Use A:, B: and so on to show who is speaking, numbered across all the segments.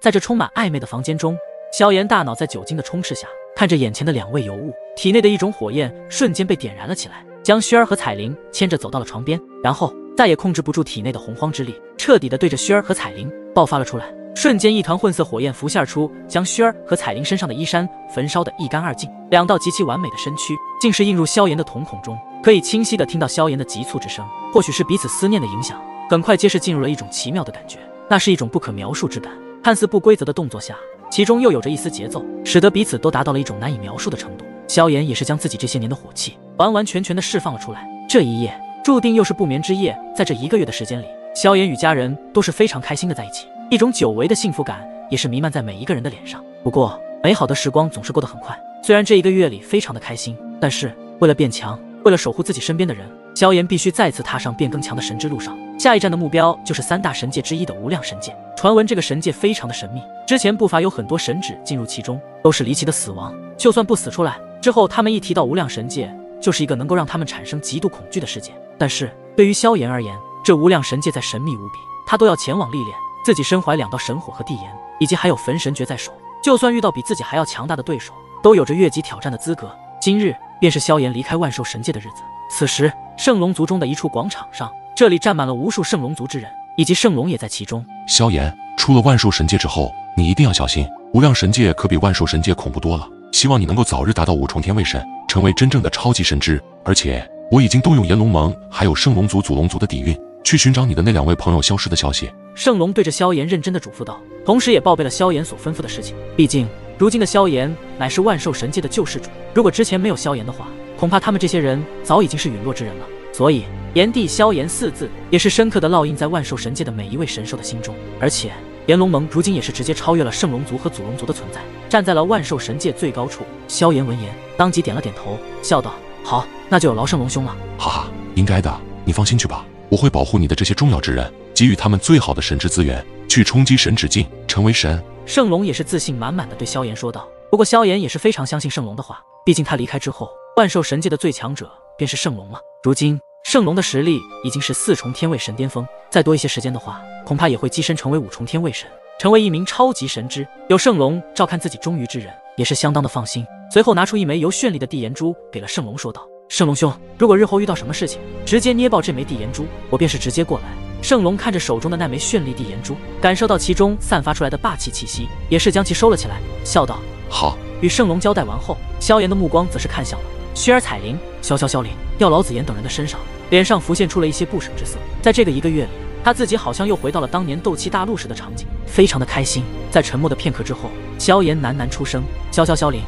A: 在这充满暧昧的房间中，萧炎大脑在酒精的充斥下，看着眼前的两位尤物，体内的一种火焰瞬间被点燃了起来，将薰儿和彩铃牵着走到了床边，然后再也控制不住体内的洪荒之力，彻底的对着薰儿和彩铃爆发了出来。瞬间，一团混色火焰浮现而出，将薰儿和彩铃身上的衣衫焚烧得一干二净。两道极其完美的身躯，竟是映入萧炎的瞳孔中，可以清晰的听到萧炎的急促之声。或许是彼此思念的影响，很快皆是进入了一种奇妙的感觉，那是一种不可描述之感。看似不规则的动作下，其中又有着一丝节奏，使得彼此都达到了一种难以描述的程度。萧炎也是将自己这些年的火气完完全全的释放了出来。这一夜注定又是不眠之夜，在这1个月的时间里，萧炎与家人都是非常开心的在一起，一种久违的幸福感也是弥漫在每一个人的脸上。不过美好的时光总是过得很快，虽然这1个月里非常的开心，但是为了变强，为了守护自己身边的人，萧炎必须再次踏上变更强的神之路上。下一站的目标就是3大神界之一的无量神界。传闻这个神界非常的神秘，之前不乏有很多神祇进入其中，都是离奇的死亡。就算不死出来，之后他们一提到无量神界，就是一个能够让他们产生极度恐惧的世界。但是对于萧炎而言，这无量神界再神秘无比，他都要前往历练。自己身怀2道神火和地炎，以及还有焚神诀在手，就算遇到比自己还要强大的对手，都有着越级挑战的资格。今日便是萧炎离开万兽神界的日子。此时圣龙族中的一处广场上，这里站满了无数圣龙族之人，以及圣龙也在其中。
B: 萧炎，出了万兽神界之后，你一定要小心，无量神界可比万兽神界恐怖多了。希望你能够早日达到5重天位神，成为真正的超级神之。而且我已经动用炎龙盟还有圣龙族、祖龙族的底蕴，去寻找你的那2位朋友消失的消息。
A: 圣龙对着萧炎认真的嘱咐道，同时也报备了萧炎所吩咐的事情。毕竟如今的萧炎乃是万兽神界的救世主，如果之前没有萧炎的话，恐怕他们这些人早已经是陨落之人了。所以炎帝萧炎4字也是深刻的烙印在万兽神界的每一位神兽的心中。而且炎龙盟如今也是直接超越了圣龙族和祖龙族的存在，站在了万兽神界最高处。萧炎闻言当即点了点头，笑道，好，那就有劳圣龙兄了。
B: 哈哈，应该的，你放心去吧，我会保护你的这些重要之人，给予他们最好的神之资源，去冲击神指境，成为神。
A: 圣龙也是自信满满的对萧炎说道。不过萧炎也是非常相信圣龙的话，毕竟他离开之后，万兽神界的最强者便是圣龙了。如今圣龙的实力已经是4重天位神巅峰，再多一些时间的话，恐怕也会跻身成为5重天位神，成为一名超级神之。有圣龙照看自己忠于之人，也是相当的放心。随后拿出一枚由绚丽的地炎珠给了圣龙，说道，圣龙兄，如果日后遇到什么事情，直接捏爆这枚地炎珠，我便是直接过来。圣龙看着手中的那枚绚丽地炎珠，感受到其中散发出来的霸气气息，也是将其收了起来，笑道，
B: 好。
A: 与圣龙交代完后，萧炎的目光则是看向了薰儿、彩铃、萧凛、药老子妍等人的身上，脸上浮现出了一些不舍之色。在这个1个月里，他自己好像又回到了当年斗气大陆时的场景，非常的开心。在沉默的片刻之后，萧炎喃喃出声，萧凛，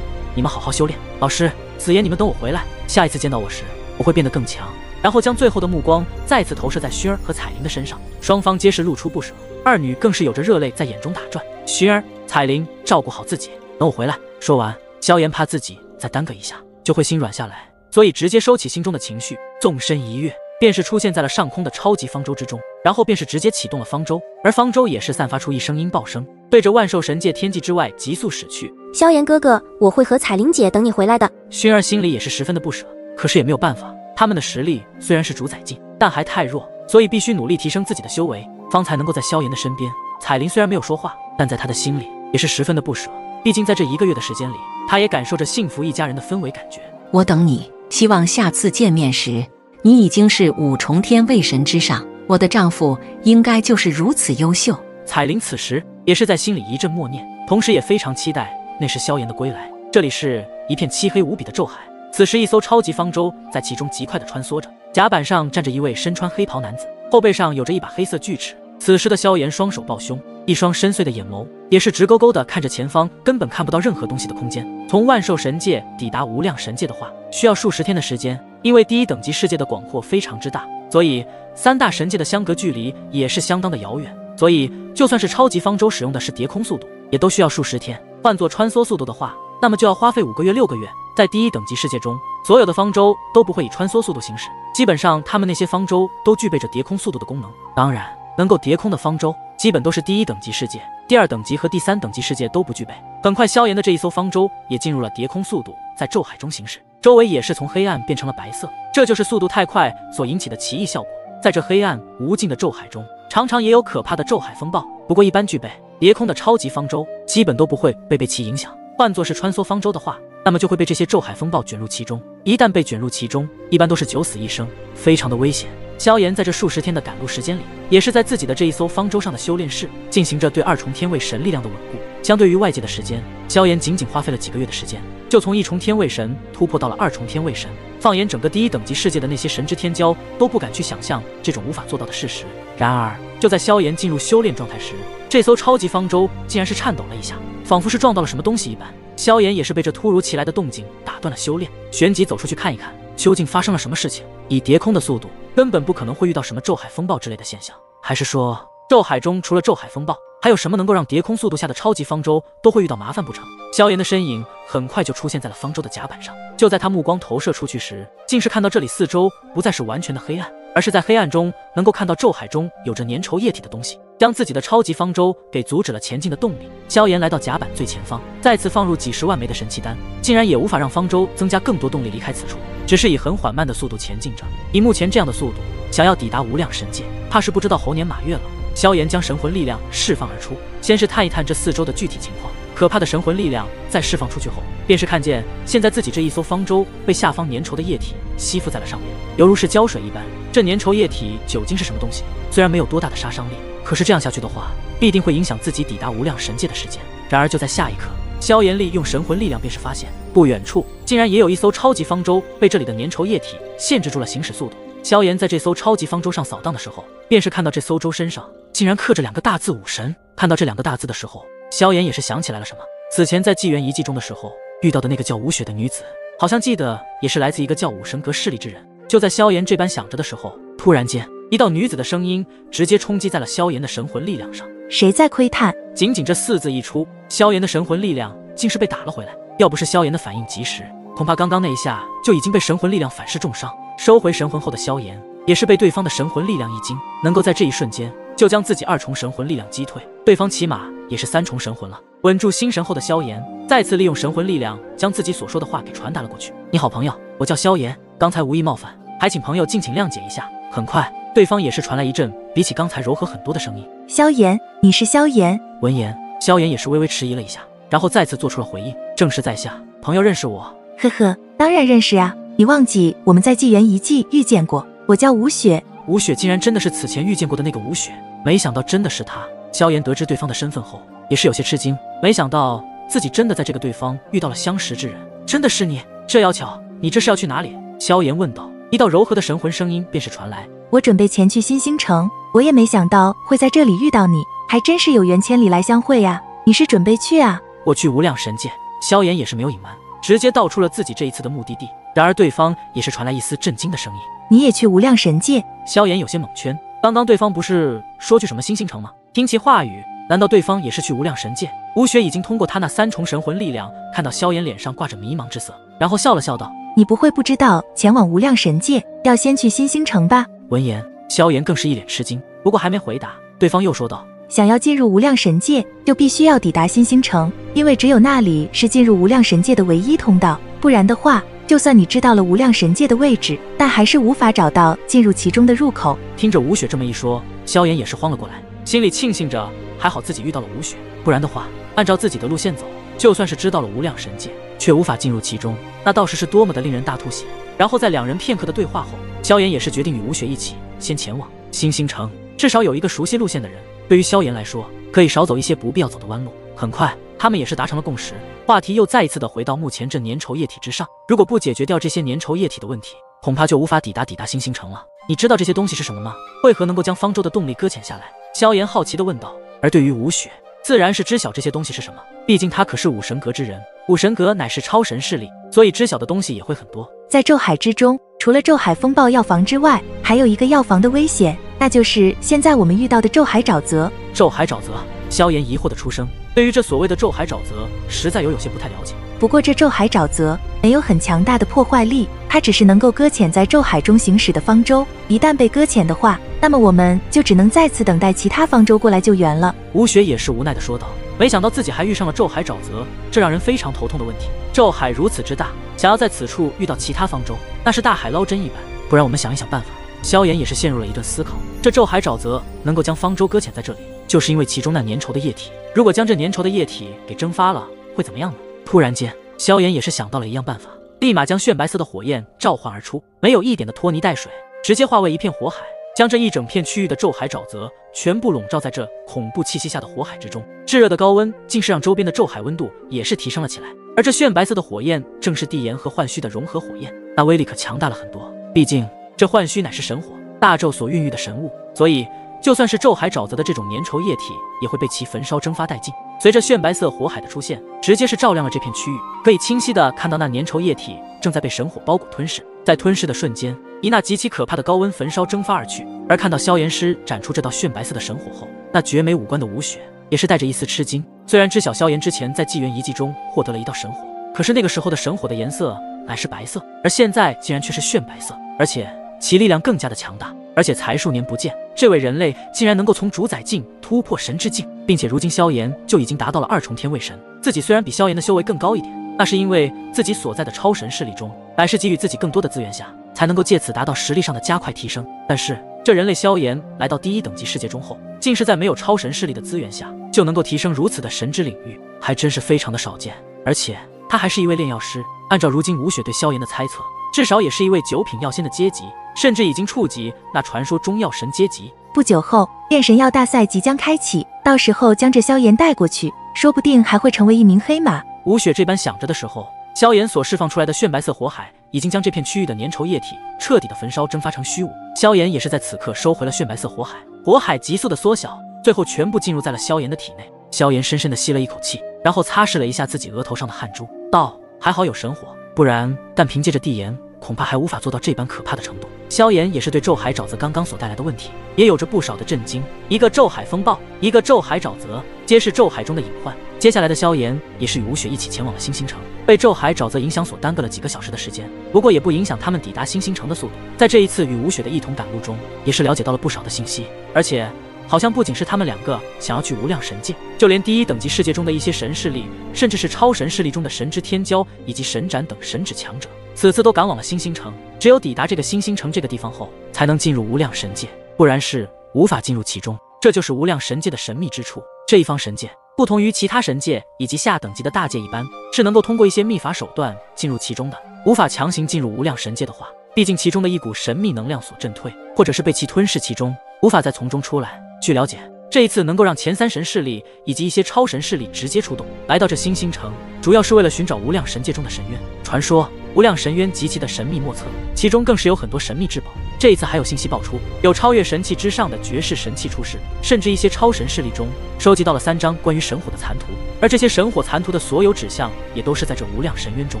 A: 你们好好修炼，老师子妍，你们等我回来，下一次见到我时，我会变得更强。然后将最后的目光再次投射在薰儿和彩铃的身上，双方皆是露出不舍，二女更是有着热泪在眼中打转。薰儿、彩铃，照顾好自己，等我回来。说完，萧炎怕自己再耽搁一下就会心软下来，所以直接收起心中的情绪，纵身一跃，便是出现在了上空的超级方舟之中。然后便是直接启动了方舟，而方舟也是散发出一声音爆声，对着万兽神界天际之外急速驶去。
C: 萧炎哥哥，我会和彩铃姐等你回来的。
A: 薰儿心里也是十分的不舍，可是也没有办法，他们的实力虽然是主宰境，但还太弱，所以必须努力提升自己的修为，方才能够在萧炎的身边。彩铃虽然没有说话，但在他的心里也是十分的不舍，毕竟在这1个月的时间里，他也感受着幸福一家人的氛围感觉。
D: 我等你，希望下次见面时，你已经是5重天位神之上，我的丈夫应该就是如此优秀。
A: 彩铃此时也是在心里一阵默念，同时也非常期待那是萧炎的归来。这里是一片漆黑无比的宙海，此时一艘超级方舟在其中极快地穿梭着，甲板上站着一位身穿黑袍男子，后背上有着一把黑色锯齿。此时的萧炎双手抱胸，一双深邃的眼眸也是直勾勾地看着前方，根本看不到任何东西的空间。从万兽神界抵达无量神界的话，需要数十天的时间，因为第1等级世界的广阔非常之大，所以3大神界的相隔距离也是相当的遥远，所以就算是超级方舟使用的是叠空速度，也都需要数十天。换作穿梭速度的话，那么就要花费5个月6个月。在第1等级世界中，所有的方舟都不会以穿梭速度行驶，基本上他们那些方舟都具备着叠空速度的功能。当然能够叠空的方舟基本都是第1等级世界，第2等级和第3等级世界都不具备。很快萧炎的这一艘方舟也进入了叠空速度，在宙海中行驶，周围也是从黑暗变成了白色，这就是速度太快所引起的奇异效果。在这黑暗无尽的宙海中，常常也有可怕的宙海风暴，不过一般具备叠空的超级方舟基本都不会被其影响。换作是穿梭方舟的话，那么就会被这些咒海风暴卷入其中。一旦被卷入其中，一般都是九死一生，非常的危险。萧炎在这数十天的赶路时间里，也是在自己的这一艘方舟上的修炼室进行着对二重天位神力量的稳固。相对于外界的时间，萧炎仅仅花费了几个月的时间，就从一重天位神突破到了二重天位神。放眼整个第一等级世界的那些神之天骄，都不敢去想象这种无法做到的事实。然而，就在萧炎进入修炼状态时，这艘超级方舟竟然是颤抖了一下，仿佛是撞到了什么东西一般。萧炎也是被这突如其来的动静打断了修炼，旋即走出去看一看，究竟发生了什么事情。以叠空的速度，根本不可能会遇到什么咒海风暴之类的现象，还是说咒海中除了咒海风暴，还有什么能够让叠空速度下的超级方舟都会遇到麻烦不成？萧炎的身影很快就出现在了方舟的甲板上，就在他目光投射出去时，竟是看到这里四周不再是完全的黑暗，而是在黑暗中能够看到咒海中有着粘稠液体的东西，将自己的超级方舟给阻止了前进的动力。萧炎来到甲板最前方，再次放入几十万枚的神器丹，竟然也无法让方舟增加更多动力离开此处，只是以很缓慢的速度前进着。以目前这样的速度，想要抵达无量神界，怕是不知道猴年马月了。萧炎将神魂力量释放而出，先是探一探这四周的具体情况。可怕的神魂力量在释放出去后，便是看见现在自己这一艘方舟被下方粘稠的液体吸附在了上面，犹如是胶水一般。这粘稠液体究竟是什么东西？虽然没有多大的杀伤力，可是这样下去的话，必定会影响自己抵达无量神界的时间。然而就在下一刻，萧炎利用神魂力量便是发现，不远处竟然也有一艘超级方舟被这里的粘稠液体限制住了行驶速度。萧炎在这艘超级方舟上扫荡的时候，便是看到这艘舟身上竟然刻着两个大字武神。看到这两个大字的时候，萧炎也是想起来了什么。此前在纪元遗迹中的时候遇到的那个叫吴雪的女子，好像记得也是来自一个叫武神阁势力之人。就在萧炎这般想着的时候，突然间一道女子的声音直接冲击在了萧炎的神魂力量上。
C: 谁在窥探？
A: 仅仅这四字一出，萧炎的神魂力量竟是被打了回来。要不是萧炎的反应及时，恐怕刚刚那一下就已经被神魂力量反噬重伤。收回神魂后的萧炎也是被对方的神魂力量一惊，能够在这一瞬间就将自己二重神魂力量击退，对方起码也是三重神魂了。稳住心神后的萧炎再次利用神魂力量将自己所说的话给传达了过去。你好朋友，我叫萧炎，刚才无意冒犯，还请朋友敬请谅解一下。很快对方也是传来一阵比起刚才柔和很多的声音。
C: 萧炎，你是萧炎？
A: 闻言，萧炎也是微微迟疑了一下，然后再次做出了回应。正是在下，朋友认识我？
C: 呵呵，当然认识啊，你忘记我们在纪元遗迹遇见过，我叫吴雪。
A: 吴雪竟然真的是此前遇见过的那个吴雪，没想到真的是他。萧炎得知对方的身份后也是有些吃惊，没想到自己真的在这个对方遇到了相识之人。真的是你？这要巧，你这是要去哪里？萧炎问道。一道柔和的神魂声音便是传来。
C: 我准备前去新星城，我也没想到会在这里遇到你，还真是有缘千里来相会呀。你是准备去啊？
A: 我去无量神界。萧炎也是没有隐瞒，直接道出了自己这一次的目的地。然而对方也是传来一丝震惊的声音。
C: 你也去无量神界？
A: 萧炎有些懵圈，刚刚对方不是说去什么新星城吗？听其话语，难道对方也是去无量神界？吴雪已经通过他那三重神魂力量看到萧炎脸上挂着迷茫之色，然后笑了笑道，
C: 你不会不知道前往无量神界要先去新星城吧？
A: 闻言，萧炎更是一脸吃惊，不过还没回答，对方又说道，
C: 想要进入无量神界，就必须要抵达新星城，因为只有那里是进入无量神界的唯一通道，不然的话，就算你知道了无量神界的位置，但还是无法找到进入其中的入口。
A: 听着吴雪这么一说，萧炎也是慌了过来，心里庆幸着还好自己遇到了吴雪，不然的话，按照自己的路线走，就算是知道了无量神界，却无法进入其中，那倒是多么的令人大吐血。然后在两人片刻的对话后，萧炎也是决定与吴雪一起先前往新星城，至少有一个熟悉路线的人，对于萧炎来说，可以少走一些不必要走的弯路。很快，他们也是达成了共识，话题又再一次的回到目前这粘稠液体之上。如果不解决掉这些粘稠液体的问题，恐怕就无法抵达新星城了。你知道这些东西是什么吗？为何能够将方舟的动力搁浅下来？萧炎好奇地问道。而对于吴雪，自然是知晓这些东西是什么，毕竟他可是武神阁之人，武神阁乃是超神势力，所以知晓的东西也会很多。
C: 在咒海之中，除了咒海风暴药房之外，还有一个药房的危险，那就是现在我们遇到的咒海沼泽。
A: 咒海沼泽？萧炎疑惑的出声，对于这所谓的咒海沼泽，实在有些不太了解。
C: 不过这咒海沼泽没有很强大的破坏力，它只是能够搁浅在咒海中行驶的方舟，一旦被搁浅的话，那么我们就只能再次等待其他方舟过来救援了。
A: 吴雪也是无奈的说道，没想到自己还遇上了咒海沼泽，这让人非常头痛的问题。咒海如此之大，想要在此处遇到其他方舟，那是大海捞针一般，不然我们想一想办法。萧炎也是陷入了一顿思考，这咒海沼泽能够将方舟搁浅在这里，就是因为其中那粘稠的液体。如果将这粘稠的液体给蒸发了，会怎么样呢？突然间，萧炎也是想到了一样办法，立马将炫白色的火焰召唤而出，没有一点的拖泥带水，直接化为一片火海，将这一整片区域的咒海沼泽全部笼罩在这恐怖气息下的火海之中。炙热的高温竟是让周边的咒海温度也是提升了起来，而这炫白色的火焰正是地炎和幻虚的融合火焰，那威力可强大了很多。毕竟这幻虚乃是神火，大咒所孕育的神物，所以就算是咒海沼泽的这种粘稠液体，也会被其焚烧蒸发殆尽。随着炫白色火海的出现，直接是照亮了这片区域，可以清晰的看到那粘稠液体正在被神火包裹吞噬。在吞噬的瞬间，以那极其可怕的高温焚烧蒸发而去。而看到萧炎师展出这道炫白色的神火后，那绝美五官的吴雪也是带着一丝吃惊。虽然知晓萧炎之前在纪元遗迹中获得了一道神火，可是那个时候的神火的颜色乃是白色，而现在竟然却是炫白色，而且其力量更加的强大。而且才数年不见，这位人类竟然能够从主宰境突破神之境，并且如今萧炎就已经达到了2重天位神。自己虽然比萧炎的修为更高一点，那是因为自己所在的超神势力中乃是给予自己更多的资源下，才能够借此达到实力上的加快提升。但是这人类萧炎来到第1等级世界中后，竟是在没有超神势力的资源下就能够提升如此的神之领域，还真是非常的少见。而且他还是一位炼药师，按照如今吴雪对萧炎的猜测，至少也是一位9品药仙的阶级，甚至已经触及那传说中药神阶级。
C: 不久后，炼神药大赛即将开启，到时候将这萧炎带过去，说不定还会成为一名黑马。
A: 吴雪这般想着的时候，萧炎所释放出来的炫白色火海已经将这片区域的粘稠液体彻底的焚烧蒸发成虚无。萧炎也是在此刻收回了炫白色火海，火海急速的缩小，最后全部进入在了萧炎的体内。萧炎深深的吸了一口气，然后擦拭了一下自己额头上的汗珠，道：还好有神火，不然但凭借着地炎恐怕还无法做到这般可怕的程度。萧炎也是对咒海沼泽刚刚所带来的问题也有着不少的震惊，一个咒海风暴，一个咒海沼泽，皆是咒海中的隐患。接下来的萧炎也是与吴雪一起前往了星星城，被咒海沼泽影响所耽搁了几个小时的时间，不过也不影响他们抵达星星城的速度。在这一次与吴雪的一同赶路中，也是了解到了不少的信息，而且好像不仅是他们2个想要去无量神界，就连第1等级世界中的一些神势力，甚至是超神势力中的神之天骄以及神斩等神指强者，此次都赶往了星星城。只有抵达这个星星城这个地方后，才能进入无量神界，不然是无法进入其中。这就是无量神界的神秘之处。这一方神界不同于其他神界以及下等级的大界一般，是能够通过一些秘法手段进入其中的，无法强行进入无量神界的话，毕竟其中的一股神秘能量所震退，或者是被其吞噬其中，无法再从中出来。据了解，这一次能够让前3神势力以及一些超神势力直接出动来到这星星城，主要是为了寻找无量神界中的神渊。传说无量神渊极其的神秘莫测，其中更是有很多神秘至宝。这一次还有信息爆出，有超越神器之上的绝世神器出世，甚至一些超神势力中收集到了3张关于神火的残图，而这些神火残图的所有指向也都是在这无量神渊中。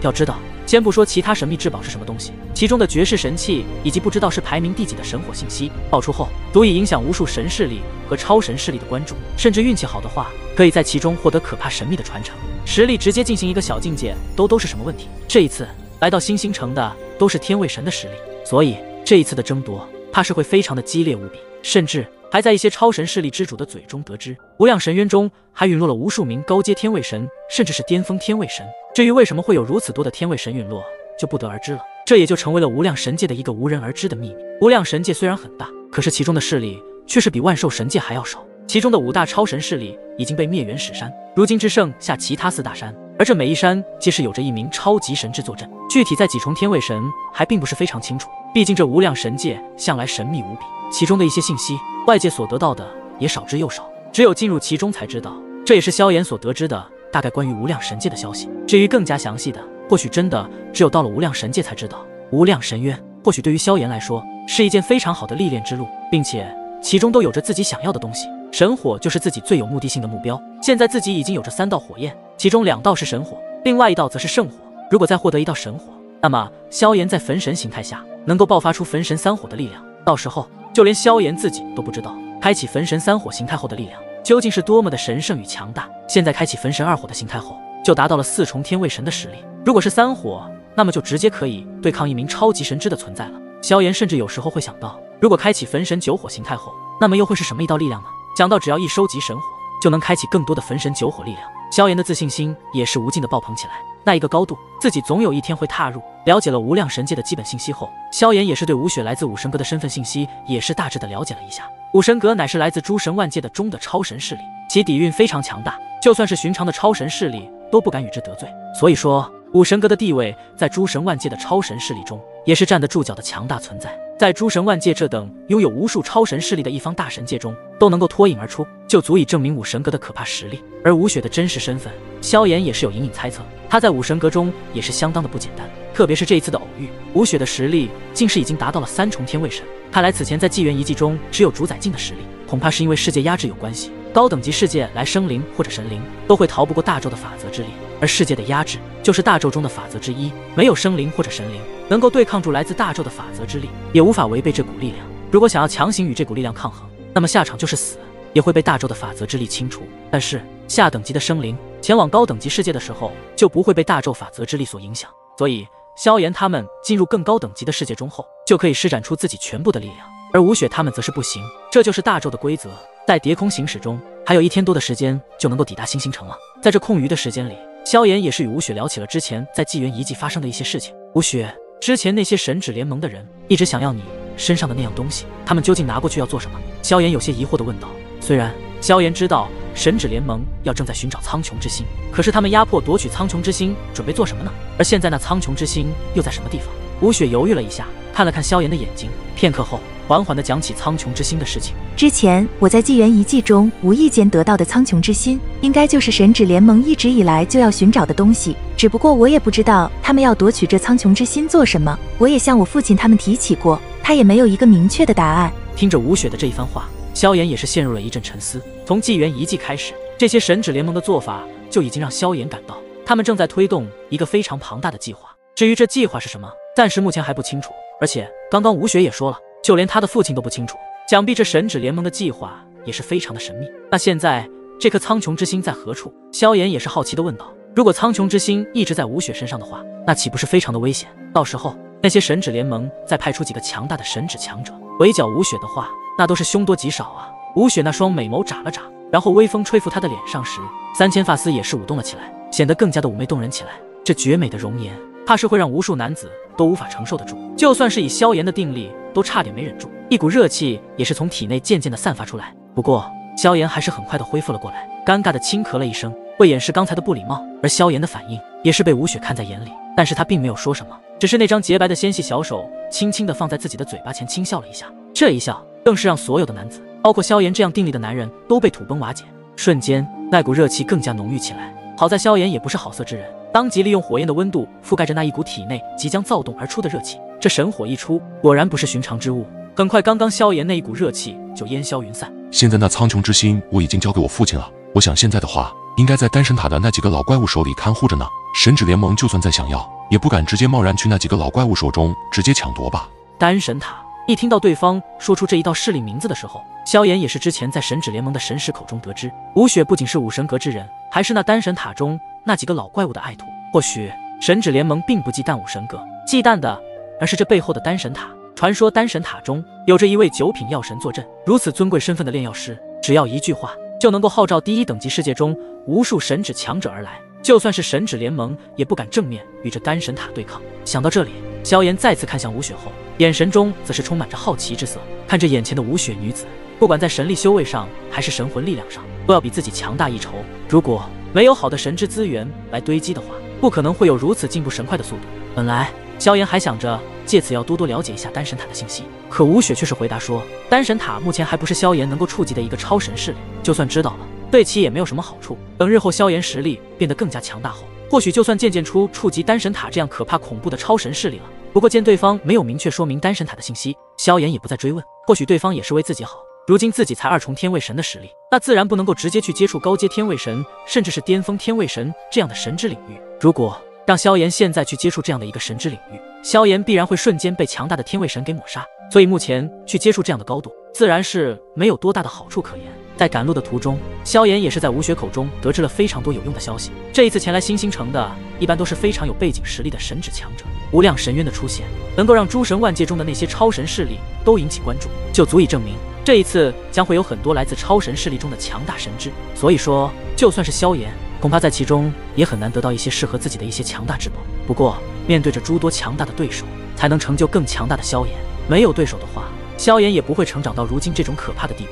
A: 要知道，先不说其他神秘至宝是什么东西，其中的绝世神器以及不知道是排名第几的神火信息爆出后，足以影响无数神势力和超神势力的关注，甚至运气好的话，可以在其中获得可怕神秘的传承，实力直接进行一个小境界都是什么问题。这一次来到星星城的都是天位神的实力，所以这一次的争夺怕是会非常的激烈无比，甚至还在一些超神势力之主的嘴中得知，无量神渊中还陨落了无数名高阶天位神，甚至是巅峰天位神。至于为什么会有如此多的天位神陨落，就不得而知了。这也就成为了无量神界的一个无人而知的秘密。无量神界虽然很大，可是其中的势力却是比万兽神界还要少。其中的5大超神势力已经被灭原始山，如今只剩下其他4大山，而这每一山皆是有着一名超级神之坐镇。具体在几重天位神还并不是非常清楚，毕竟这无量神界向来神秘无比，其中的一些信息外界所得到的也少之又少，只有进入其中才知道。这也是萧炎所得知的大概关于无量神界的消息。至于更加详细的，或许真的只有到了无量神界才知道。无量神渊或许对于萧炎来说是一件非常好的历练之路，并且其中都有着自己想要的东西。神火就是自己最有目的性的目标，现在自己已经有着3道火焰，其中2道是神火，另外1道则是圣火。如果再获得1道神火，那么萧炎在焚神形态下能够爆发出焚神3火的力量，到时候就连萧炎自己都不知道开启焚神3火形态后的力量究竟是多么的神圣与强大。现在开启焚神2火的形态后，就达到了4重天位神的实力，如果是3火，那么就直接可以对抗一名超级神之的存在了。萧炎甚至有时候会想到，如果开启焚神9火形态后，那么又会是什么一道力量呢？想到只要一收集神火，就能开启更多的焚神9火力量，萧炎的自信心也是无尽的爆棚起来。那一个高度，自己总有一天会踏入，了解了无量神界的基本信息后，萧炎也是对吴雪来自武神阁的身份信息也是大致的了解了一下。武神阁乃是来自诸神万界的中的超神势力，其底蕴非常强大，就算是寻常的超神势力都不敢与之得罪。所以说，武神阁的地位在诸神万界的超神势力中也是站得住脚的强大存在。在诸神万界这等拥有无数超神势力的一方大神界中，都能够脱颖而出，就足以证明武神阁的可怕实力。而吴雪的真实身份，萧炎也是有隐隐猜测，他在武神阁中也是相当的不简单。特别是这一次的偶遇，吴雪的实力竟是已经达到了3重天位神。看来此前在纪元遗迹中只有主宰境的实力，恐怕是因为世界压制有关系。高等级世界来生灵或者神灵都会逃不过大咒的法则之力，而世界的压制就是大咒中的法则之一。没有生灵或者神灵能够对抗住来自大咒的法则之力，也无法违背这股力量。如果想要强行与这股力量抗衡，那么下场就是死，也会被大咒的法则之力清除。但是下等级的生灵前往高等级世界的时候，就不会被大咒法则之力所影响。所以萧炎他们进入更高等级的世界中后，就可以施展出自己全部的力量，而吴雪他们则是不行。这就是大咒的规则。在叠空行驶中，还有1天多的时间就能够抵达星星城了。在这空余的时间里，萧炎也是与吴雪聊起了之前在纪元遗迹发生的一些事情。吴雪，之前那些神指联盟的人一直想要你身上的那样东西，他们究竟拿过去要做什么？萧炎有些疑惑地问道。虽然萧炎知道神指联盟要正在寻找苍穹之心，可是他们压迫夺取苍穹之心准备做什么呢？而现在那苍穹之心又在什么地方？吴雪犹豫了一下，看了看萧炎的眼睛，片刻后缓缓地讲起苍穹之心的事情。
C: 之前我在纪元遗迹中无意间得到的苍穹之心，应该就是神指联盟一直以来就要寻找的东西，只不过我也不知道他们要夺取这苍穹之心做什么。我也向我父亲他们提起过，他也没有一个明确的答案。
A: 听着吴雪的这一番话，萧炎也是陷入了一阵沉思。从纪元遗迹开始，这些神指联盟的做法就已经让萧炎感到，他们正在推动一个非常庞大的计划。至于这计划是什么，暂时目前还不清楚。而且刚刚吴雪也说了，就连他的父亲都不清楚，想必这神指联盟的计划也是非常的神秘。那现在这颗苍穹之心在何处？萧炎也是好奇地问道。如果苍穹之心一直在吴雪身上的话，那岂不是非常的危险？到时候那些神指联盟再派出几个强大的神指强者围剿吴雪的话，那都是凶多吉少啊。吴雪那双美眸眨了眨，然后微风吹拂她的脸上时，3000发丝也是舞动了起来，显得更加的妩媚动人起来。这绝美的容颜怕是会让无数男子都无法承受得住，就算是以萧炎的定力都差点没忍住，一股热气也是从体内渐渐的散发出来。不过萧炎还是很快的恢复了过来，尴尬的轻咳了一声，为掩饰刚才的不礼貌。而萧炎的反应也是被吴雪看在眼里，但是他并没有说什么，只是那张洁白的纤细小手轻轻的放在自己的嘴巴前轻笑了一下。这一笑更是让所有的男子，包括萧炎这样定力的男人都被土崩瓦解，瞬间那股热气更加浓郁起来。好在萧炎也不是好色之人，当即利用火焰的温度覆盖着那一股体内即将躁动而出的热气。这神火一出，果然不是寻常之物。很快，刚刚萧炎那一股热气就烟消云散。
B: 现在那苍穹之心我已经交给我父亲了，我想现在的话，应该在丹神塔的那几个老怪物手里看护着呢。神指联盟就算再想要，也不敢直接贸然去那几个老怪物手中直接抢夺吧。
A: 丹神塔。一听到对方说出这一道势力名字的时候，萧炎也是之前在神指联盟的神识口中得知，吴雪不仅是武神阁之人，还是那丹神塔中那几个老怪物的爱徒。或许神指联盟并不忌惮武神阁，忌惮的而是这背后的丹神塔。传说丹神塔中有着一位9品药神坐镇，如此尊贵身份的炼药师，只要一句话就能够号召第1等级世界中无数神指强者而来，就算是神指联盟也不敢正面与这丹神塔对抗。想到这里，萧炎再次看向吴雪后，眼神中则是充满着好奇之色。看着眼前的吴雪女子，不管在神力修为上还是神魂力量上，都要比自己强大一筹。如果没有好的神之资源来堆积的话，不可能会有如此进步神快的速度。本来萧炎还想着借此要多多了解一下丹神塔的信息，可吴雪却是回答说，丹神塔目前还不是萧炎能够触及的一个超神势力，就算知道了，对其也没有什么好处。等日后萧炎实力变得更加强大后，或许就算渐渐出触及丹神塔这样可怕恐怖的超神势力了。不过见对方没有明确说明丹神塔的信息，萧炎也不再追问，或许对方也是为自己好。如今自己才2重天位神的实力，那自然不能够直接去接触高阶天位神，甚至是巅峰天位神这样的神之领域。如果让萧炎现在去接触这样的一个神之领域，萧炎必然会瞬间被强大的天位神给抹杀，所以目前去接触这样的高度，自然是没有多大的好处可言。在赶路的途中，萧炎也是在吴雪口中得知了非常多有用的消息。这一次前来星星城的，一般都是非常有背景实力的神指强者。无量神渊的出现，能够让诸神万界中的那些超神势力都引起关注，就足以证明这一次将会有很多来自超神势力中的强大神之。所以说，就算是萧炎，恐怕在其中也很难得到一些适合自己的一些强大之宝。不过面对着诸多强大的对手，才能成就更强大的萧炎。没有对手的话，萧炎也不会成长到如今这种可怕的地步。